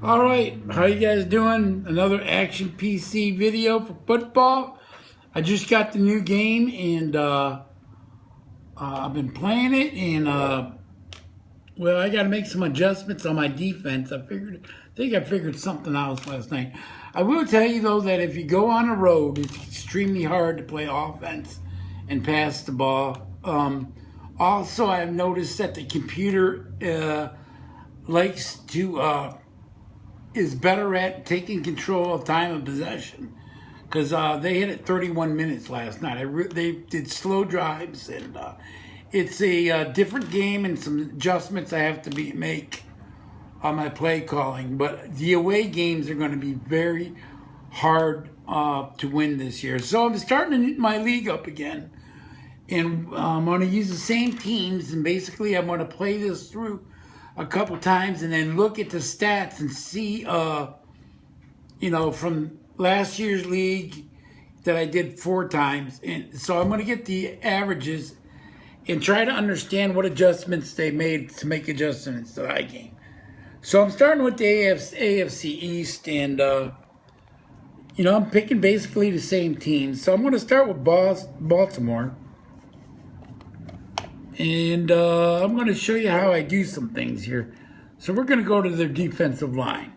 All right, how you guys doing? Another Action PC video for football. I just got the new game and I've been playing it and well, I got to make some adjustments on my defense. I think I figured something out last night. I will tell you though that if you go on the road, it's extremely hard to play offense and pass the ball. Also, I've noticed that the computer likes to is better at taking control of time of possession because they hit it 31 minutes last night. They did slow drives, and it's a different game and some adjustments I have to make on my play calling. But the away games are going to be very hard to win this year. So I'm starting my league up again, and I'm going to use the same teams, and basically I'm going to play this through a couple times and then look at the stats and see, from last year's league that I did 4 times. And so I'm going to get the averages and try to understand what adjustments they made to make adjustments to that game. So I'm starting with the AFC East, and, I'm picking basically the same teams. So I'm going to start with Baltimore. And I'm going to show you how I do some things here. So we're going to go to their defensive line.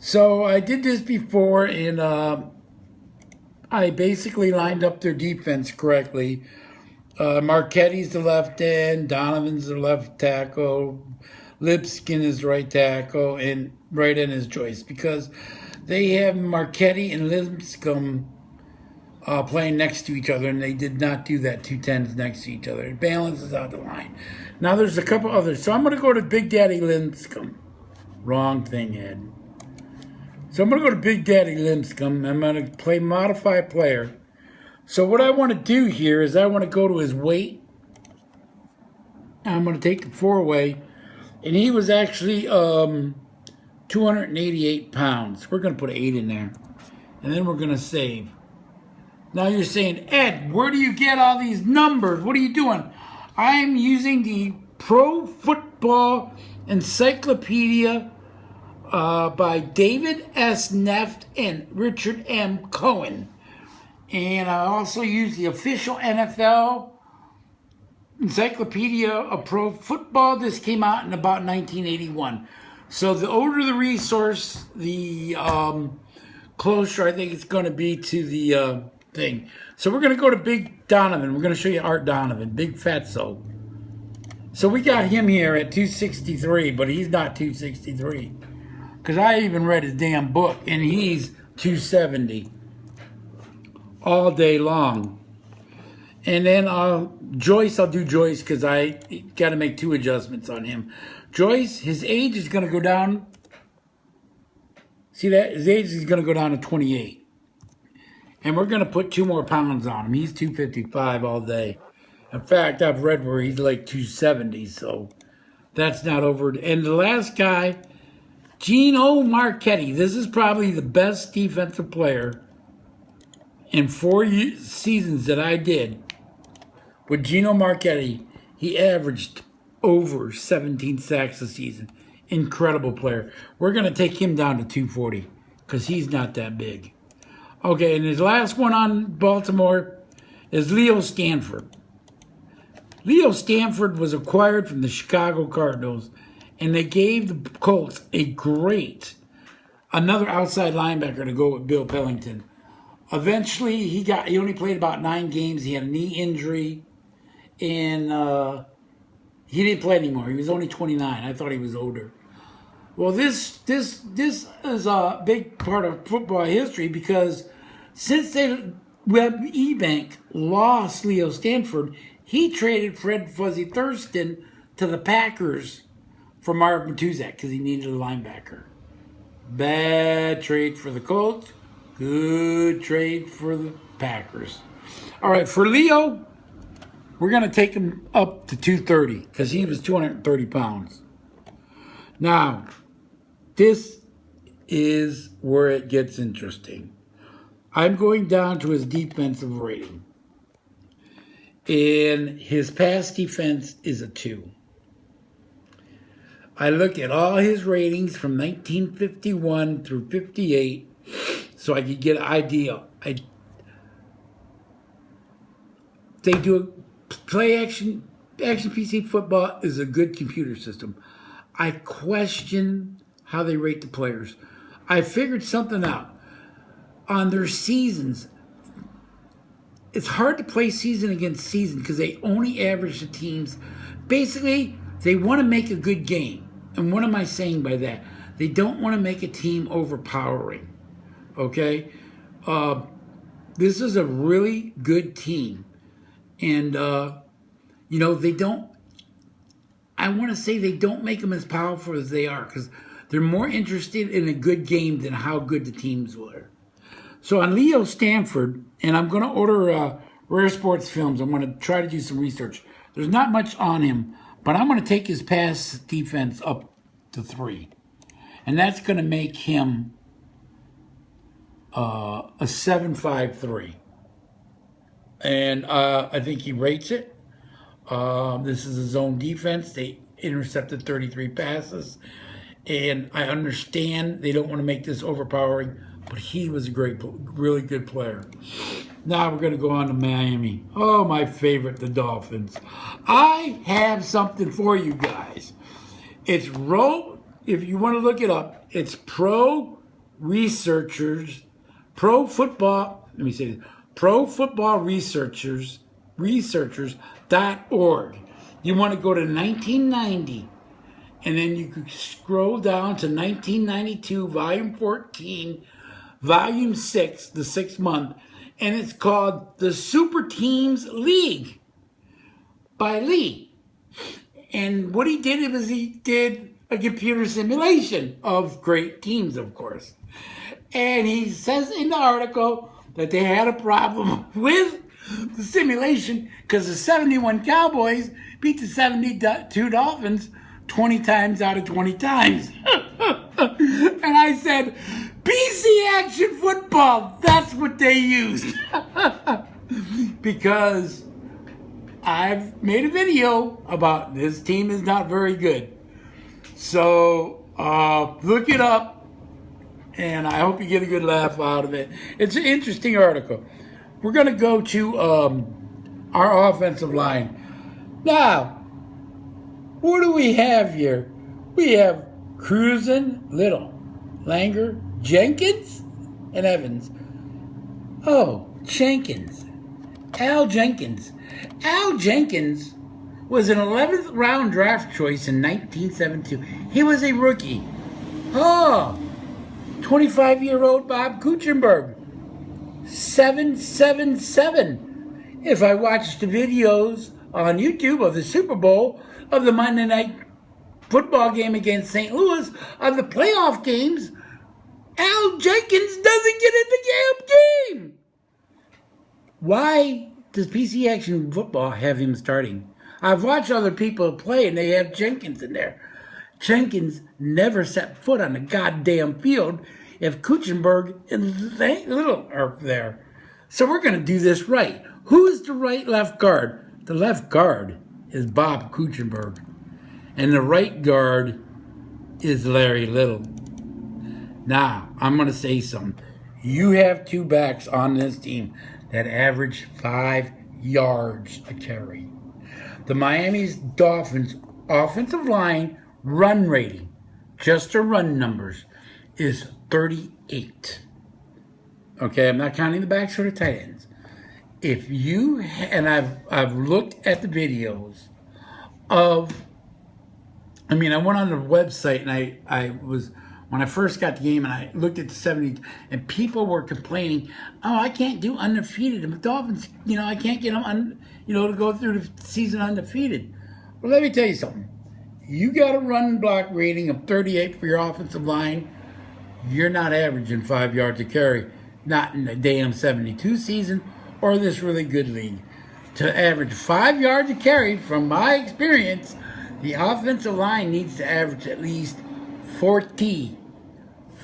So I did this before, and I basically lined up their defense correctly. Marquette's the left end, Donovan's the left tackle, Lipskin is right tackle, and right end is Joyce. Because they have Marquette and Lipscomb playing next to each other, and they did not do that 2 10s next to each other. It balances out the line. Now there's a couple others. So I'm going to go to Big Daddy Lipscomb. Wrong thing, Ed. So I'm going to go to Big Daddy Lipscomb. I'm going to play modify player. So what I want to do here is I want to go to his weight. I'm going to take the 4 away. And he was actually 288 pounds. We're going to put 8 in there. And then we're going to save. Now you're saying, Ed, where do you get all these numbers? What are you doing? I'm using the Pro Football Encyclopedia by David S. Neff and Richard M. Cohen. And I also use the official NFL Encyclopedia of Pro Football. This came out in about 1981. So the older the resource, the closer I think it's going to be to the thing. So we're going to go to Big Donovan. We're going to show you Art Donovan, Big Fatso. So we got him here at 263, but he's not 263. Because I even read his damn book, and he's 270 all day long. And then Joyce, I'll do Joyce because I got to make 2 adjustments on him. Joyce, his age is going to go down. See that? His age is going to go down to 28. And we're going to put 2 more pounds on him. He's 255 all day. In fact, I've read where he's like 270, so that's not over. And the last guy, Gino Marchetti. This is probably the best defensive player in 4 seasons that I did with Gino Marchetti. He averaged over 17 sacks a season. Incredible player. We're going to take him down to 240 because he's not that big. Okay, and his last one on Baltimore is Leo Stanford. Leo Stanford was acquired from the Chicago Cardinals, and they gave the Colts another outside linebacker to go with Bill Pellington. Eventually, he only played about 9 games. He had a knee injury, and he didn't play anymore. He was only 29. I thought he was older. Well, this is a big part of football history because since Webb Ebank lost Leo Stanford, he traded Fred Fuzzy Thurston to the Packers for Marv Matuzak because he needed a linebacker. Bad trade for the Colts. Good trade for the Packers. All right, for Leo, we're going to take him up to 230 because he was 230 pounds. Now, this is where it gets interesting. I'm going down to his defensive rating. And his pass defense is a 2. I look at all his ratings from 1951 through 58 so I could get an idea. They do play action PC football is a good computer system. I question how they rate the players. I figured something out. On their seasons, it's hard to play season against season because they only average the teams. Basically, they want to make a good game. And what am I saying by that? They don't want to make a team overpowering. Okay? This is a really good team. And, they don't, I want to say they don't make them as powerful as they are because they're more interested in a good game than how good the teams were. So on Leo Stanford, and I'm going to order Rare Sports Films. I'm going to try to do some research. There's not much on him, but I'm going to take his pass defense up to 3. And that's going to make him a 7.53. And I think he rates it. This is his own defense. They intercepted 33 passes. And I understand they don't want to make this overpowering, but he was a really good player. Now we're going to go on to Miami. Oh, my favorite, the Dolphins. I have something for you guys. It's if you want to look it up, it's Pro Football Researchers.org. You want to go to 1990, and then you could scroll down to 1992, Volume 14, Volume 6, the 6th month, and it's called The Super Teams League by Lee. And what he did was he did a computer simulation of great teams, of course. And he says in the article that they had a problem with the simulation because the 71 Cowboys beat the 72 Dolphins 20 times out of 20 times. And I said, PC Action Football, that's what they used. Because I've made a video about this team is not very good. So look it up, and I hope you get a good laugh out of it. It's an interesting article. We're going to go to our offensive line. Now, what do we have here? We have Cruzen, Little, Langer, Jenkins, and Evans. Oh, Jenkins. Al Jenkins. Al Jenkins was an 11th round draft choice in 1972. He was a rookie. Oh, 25-year-old Bob Kuechenberg. 777. If I watched the videos on YouTube of the Super Bowl, of the Monday Night Football game against St. Louis, of the playoff games, Al Jenkins doesn't get in the damn game. Why does PC Action Football have him starting? I've watched other people play and they have Jenkins in there. Jenkins never set foot on the goddamn field if Kuechenberg and Little are there. So we're going to do this right. Who is the right left guard? The left guard is Bob Kuechenberg. And the right guard is Larry Little. Now, I'm going to say something. You have 2 backs on this team that average 5 yards a carry. The Miami Dolphins offensive line run rating, just the run numbers, is 38. Okay, I'm not counting the backs or the tight ends. If you, and I've looked at the videos of, I went on the website and I was, when I first got the game and I looked at the 70, and people were complaining, oh, I can't do undefeated. And the Dolphins, I can't get them, to go through the season undefeated. Well, let me tell you something. You got a run block rating of 38 for your offensive line. You're not averaging 5 yards a carry, not in the damn 72 season or this really good league. To average 5 yards a carry, from my experience, the offensive line needs to average at least 40.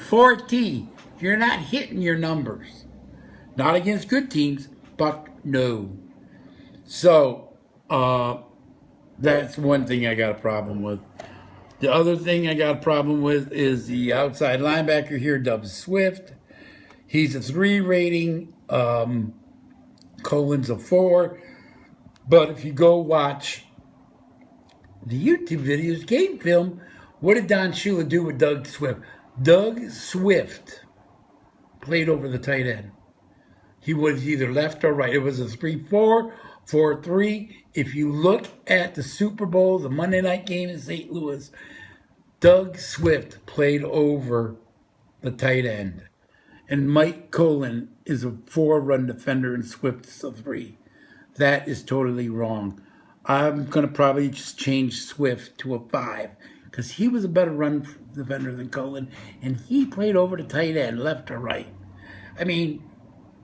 40. You're not hitting your numbers. Not against good teams, but no. So, that's one thing I got a problem with. The other thing I got a problem with is the outside linebacker here, Dub Swift. He's a 3 rating. Colin's a 4. But if you go watch the YouTube videos, game film, what did Don Shula do with Doug Swift? Doug Swift played over the tight end. He was either left or right. It was a 3-4, 4-3. If you look at the Super Bowl, the Monday night game in St. Louis, Doug Swift played over the tight end. And Mike Colin is a 4 run defender and Swift is a 3. That is totally wrong. I'm going to probably just change Swift to a 5 because he was a better run defender than Colin, and he played over the tight end, left or right. I mean,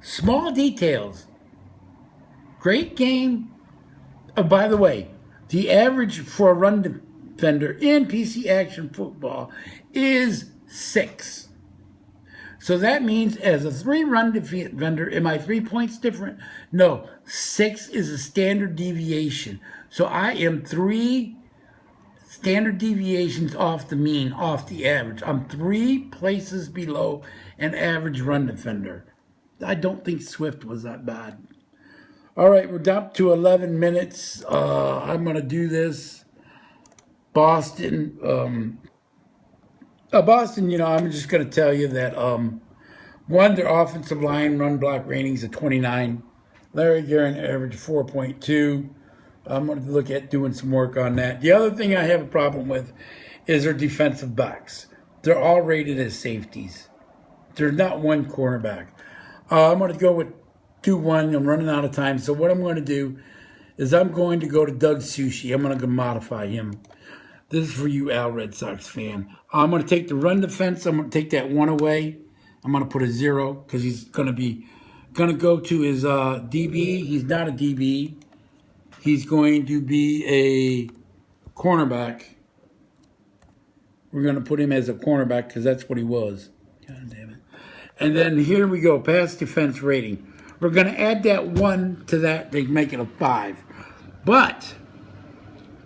small details. Great game. Oh, by the way, the average for a run defender in PC Action Football is 6. So that means as a 3 run defender, am I 3 points different? No, 6 is a standard deviation. So I am 3 standard deviations off the mean, off the average. I'm 3 places below an average run defender. I don't think Swift was that bad. All right, we're down to 11 minutes. I'm going to do this. Boston, I'm just going to tell you that, one, their offensive line run block ratings at 29. Larry Guerin averaged 4.2. I'm going to look at doing some work on that. The other thing I have a problem with is their defensive backs. They're all rated as safeties. There's not one cornerback. I'm going to go with 2-1. I'm running out of time. So what I'm going to do is I'm going to go to Doug Sushi. I'm going to modify him. This is for you, Al Red Sox fan. I'm going to take the run defense. I'm going to take that 1 away. I'm going to put a 0 because he's going to go to his DB. He's not a DB. He's going to be a cornerback. We're going to put him as a cornerback because that's what he was. God damn it. And then here we go, pass defense rating. We're going to add that 1 to that to make it a 5. But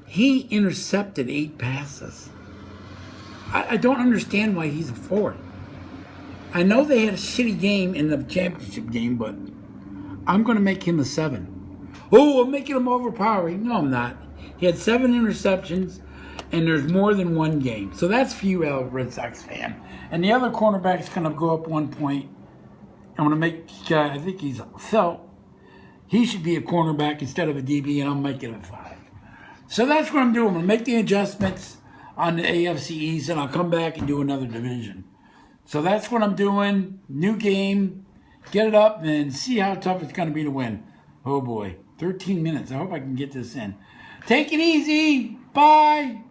he intercepted 8 passes. I don't understand why he's a 4. I know they had a shitty game in the championship game, but I'm going to make him a 7. Oh, I'm making him overpowering. No, I'm not. He had 7 interceptions, and there's more than 1 game. So that's for you, Al Red Sox fan. And the other cornerback's going to go up 1 point. I'm going to make, I think he's Felt. He should be a cornerback instead of a DB, and I'll make it a 5. So that's what I'm doing. I'm going to make the adjustments on the AFC East, and I'll come back and do another division. So that's what I'm doing. New game. Get it up and see how tough it's going to be to win. Oh, boy. 13 minutes. I hope I can get this in. Take it easy. Bye.